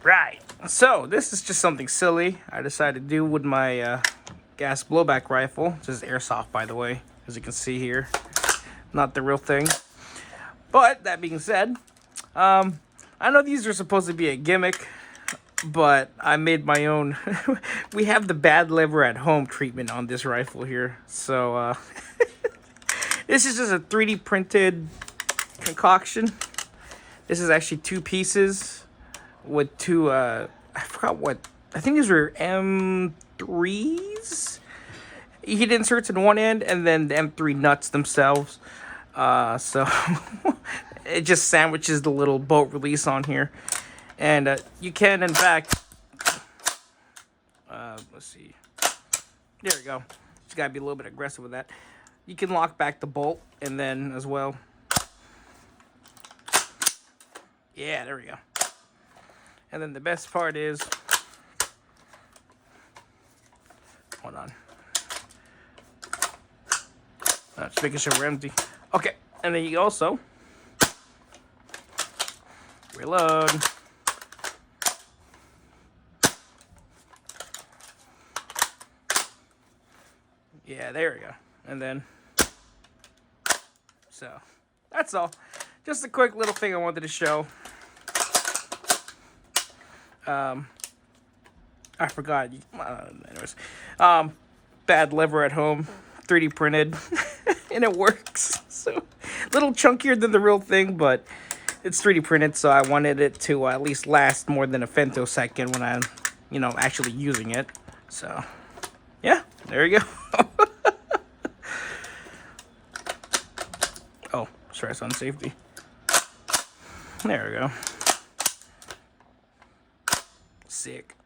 Right. So this is just something silly I decided to do with my gas blowback rifle. This is airsoft, by the way, as you can see here. Not the real thing. But that being said, I know these are supposed to be a gimmick, but I made my own. We have the bad liver at home treatment on this rifle here. So this is just a 3D printed concoction. This is actually 2 pieces with 2, I forgot what, I think these were M3s? Heat inserts in one end, and then the M3 nuts themselves. So it just sandwiches the little bolt release on here. And you can, in fact, let's see. There we go. Just gotta be a little bit aggressive with that. You can lock back the bolt, and then as well. Yeah, there we go. And then the best part is, hold on. Just making sure we're empty. Okay, and then you also reload. Yeah, there we go. And then, so that's all. Just a quick little thing I wanted to show. I forgot. Anyways, bad liver at home, 3D printed, and it works. So a little chunkier than the real thing, but it's 3D printed, so I wanted it to at least last more than a femtosecond when I'm, actually using it. So yeah, there you go. Oh, stress on safety. There we go. Sick.